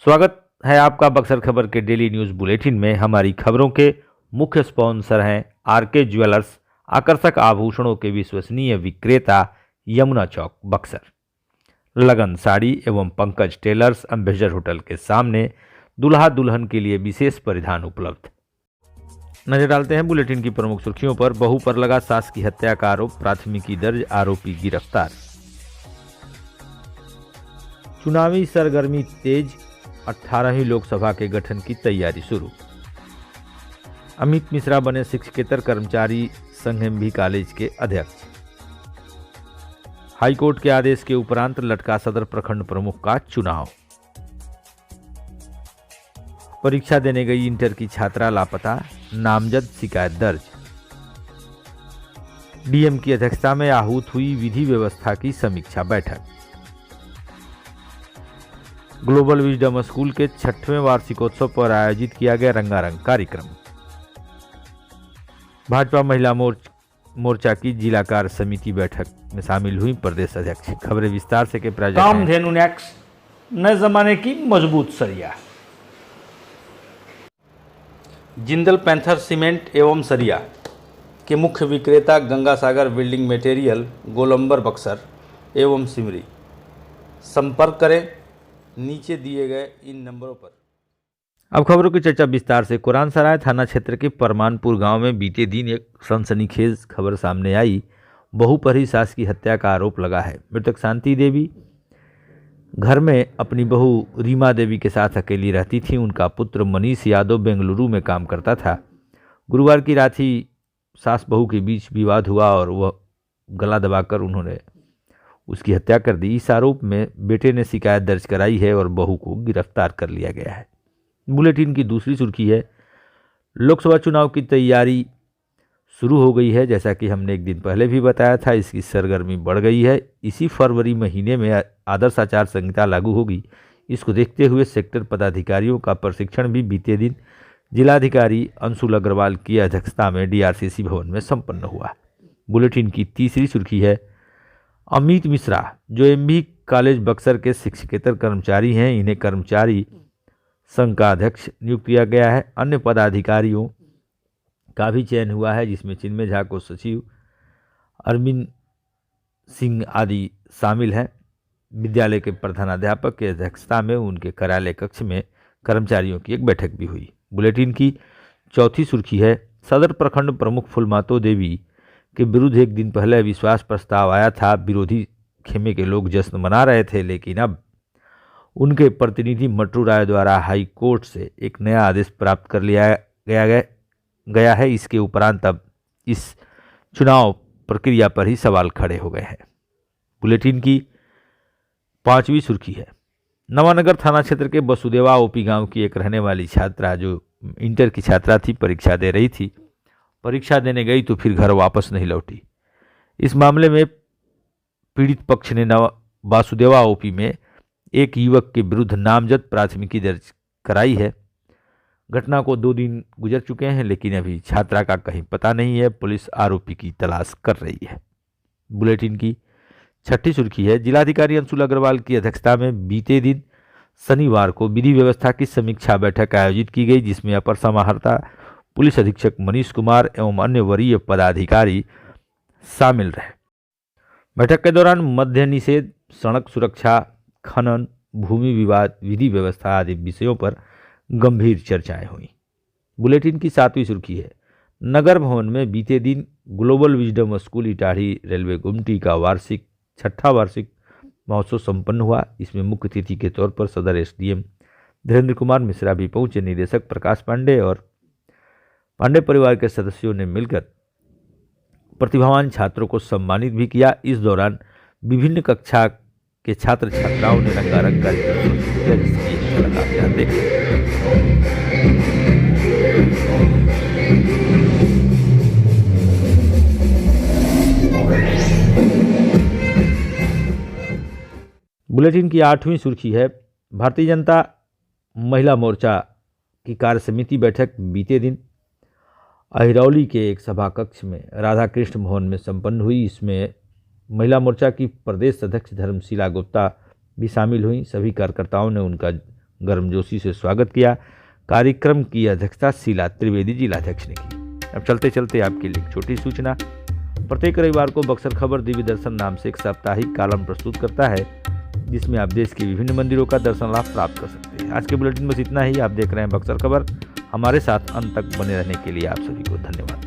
स्वागत है आपका बक्सर खबर के डेली न्यूज़ बुलेटिन में। हमारी खबरों के मुख्य स्पॉन्सर हैं आरके ज्वेलर्स, आकर्षक आभूषणों के विश्वसनीय विक्रेता, यमुना चौक बक्सर। लगन साड़ी एवं पंकज टेलर्स, एम्बेसडर होटल के सामने, दुल्हा दुल्हन के लिए विशेष परिधान उपलब्ध। नजर डालते हैं बुलेटिन की प्रमुख सुर्खियों पर। बहू पर लगा सास की हत्या का आरोप, प्राथमिकी दर्ज, आरोपी गिरफ्तार। चुनावी सरगर्मी तेज, 18वीं लोकसभा के गठन की तैयारी शुरू। अमित मिश्रा बने शिक्षकेतर कर्मचारी संघ एमबी कॉलेज के अध्यक्ष। हाईकोर्ट के आदेश के उपरांत लटका सदर प्रखंड प्रमुख का चुनाव। परीक्षा देने गई इंटर की छात्रा लापता, नामजद शिकायत दर्ज। डीएम की अध्यक्षता में आहूत हुई विधि व्यवस्था की समीक्षा बैठक। ग्लोबल विजडम स्कूल के 6वें वार्षिकोत्सव पर आयोजित किया गया रंगारंग कार्यक्रम। भाजपा महिला मोर्चा की जिला कार्य समिति बैठक में शामिल हुई प्रदेश अध्यक्ष। खबरें विस्तार से के प्रायोजक कामधेनु नेक्स, नए जमाने की मजबूत सरिया। जिंदल पैंथर सीमेंट एवं सरिया के मुख्य विक्रेता गंगासागर बिल्डिंग मटेरियल, गोलंबर बक्सर एवं सिमरी। संपर्क करें नीचे दिए गए इन नंबरों पर। अब खबरों की चर्चा विस्तार से। कुरान सराय थाना क्षेत्र के परमानपुर गांव में बीते दिन एक सनसनीखेज खबर सामने आई। बहू पर ही सास की हत्या का आरोप लगा है। मृतक शांति देवी घर में अपनी बहू रीमा देवी के साथ अकेली रहती थी। उनका पुत्र मनीष यादव बेंगलुरु में काम करता था। गुरुवार की रात ही सास बहू के बीच विवाद हुआ और वह गला दबाकर उन्होंने उसकी हत्या कर दी। इस आरोप में बेटे ने शिकायत दर्ज कराई है और बहू को गिरफ्तार कर लिया गया है। बुलेटिन की दूसरी सुर्खी है, लोकसभा चुनाव की तैयारी शुरू हो गई है। जैसा कि हमने एक दिन पहले भी बताया था, इसकी सरगर्मी बढ़ गई है। इसी फरवरी महीने में आदर्श आचार संहिता लागू होगी। इसको देखते हुए सेक्टर पदाधिकारियों का प्रशिक्षण भी बीते दिन जिलाधिकारी अंशुल अग्रवाल की अध्यक्षता में डीआरसीसी भवन में संपन्न हुआ। बुलेटिन की तीसरी सुर्खी है, अमित मिश्रा जो एमबी कॉलेज बक्सर के शिक्षकेतर कर्मचारी हैं, इन्हें कर्मचारी संघ का अध्यक्ष नियुक्त किया गया है। अन्य पदाधिकारियों का भी चयन हुआ है, जिसमें चिन्मय झा को सचिव, अरविंद सिंह आदि शामिल हैं। विद्यालय के प्रधानाध्यापक की अध्यक्षता में उनके कार्यालय कक्ष में कर्मचारियों की एक बैठक भी हुई। बुलेटिन की चौथी सुर्खी है, सदर प्रखंड प्रमुख फुलमातो देवी के विरुद्ध एक दिन पहले विश्वास प्रस्ताव आया था। विरोधी खेमे के लोग जश्न मना रहे थे, लेकिन अब उनके प्रतिनिधि मट्टू राय द्वारा हाई कोर्ट से एक नया आदेश प्राप्त कर लिया गया है। इसके उपरांत अब इस चुनाव प्रक्रिया पर ही सवाल खड़े हो गए हैं। बुलेटिन की पांचवी सुर्खी है, नवानगर थाना क्षेत्र के वसुदेवा ओपी गांव की एक रहने वाली छात्रा जो इंटर की छात्रा थी, परीक्षा दे रही थी। परीक्षा देने गई तो फिर घर वापस नहीं लौटी। इस मामले में पीड़ित पक्ष ने वासुदेवा ओपी में एक युवक के विरुद्ध नामजद प्राथमिकी दर्ज कराई है। घटना को 2 दिन गुजर चुके हैं, लेकिन अभी छात्रा का कहीं पता नहीं है। पुलिस आरोपी की तलाश कर रही है। बुलेटिन की छठी सुर्खी है, जिलाधिकारी अंशुल अग्रवाल की अध्यक्षता में बीते दिन शनिवार को विधि व्यवस्था की समीक्षा बैठक आयोजित की गई, जिसमें अपर समाहर्ता पुलिस अधीक्षक मनीष कुमार एवं अन्य वरीय पदाधिकारी शामिल रहे। बैठक के दौरान मद्य निषेध, सड़क सुरक्षा, खनन, भूमि विवाद, विधि व्यवस्था आदि विषयों पर गंभीर चर्चाएं हुई। बुलेटिन की 7वीं सुर्खी है, नगर भवन में बीते दिन global wisdom school Itarhi railway गुमटी का 6ठा वार्षिक महोत्सव संपन्न हुआ। इसमें मुख्य अतिथि के तौर पर सदर एसडीएम धीरेन्द्र कुमार मिश्रा भी पहुंचे। निदेशक प्रकाश पांडे और पांडे परिवार के सदस्यों ने मिलकर प्रतिभावान छात्रों को सम्मानित भी किया। इस दौरान विभिन्न कक्षा के छात्र छात्राओं ने रंगारंग कार्यक्रम किया, जिसकी एक झलक आप यहाँ देखें। बुलेटिन की 8वीं सुर्खी है, भारतीय जनता महिला मोर्चा की कार्य समिति बैठक बीते दिन अहिरौली के एक सभा कक्ष में राधा कृष्ण भवन में संपन्न हुई। इसमें महिला मोर्चा की प्रदेश अध्यक्ष धर्मशिला गुप्ता भी शामिल हुई। सभी कार्यकर्ताओं ने उनका गर्मजोशी से स्वागत किया। कार्यक्रम की अध्यक्षता शीला त्रिवेदी जिलाध्यक्ष ने की। अब चलते चलते आपके लिए एक छोटी सूचना। प्रत्येक रविवार को बक्सर खबर दिव्य दर्शन नाम से एक साप्ताहिक कॉलम प्रस्तुत करता है, जिसमें आप देश के विभिन्न मंदिरों का दर्शन लाभ प्राप्त कर सकते हैं। आज के बुलेटिन में बस इतना ही। आप देख रहे हैं बक्सर खबर। हमारे साथ अंत तक बने रहने के लिए आप सभी को धन्यवाद।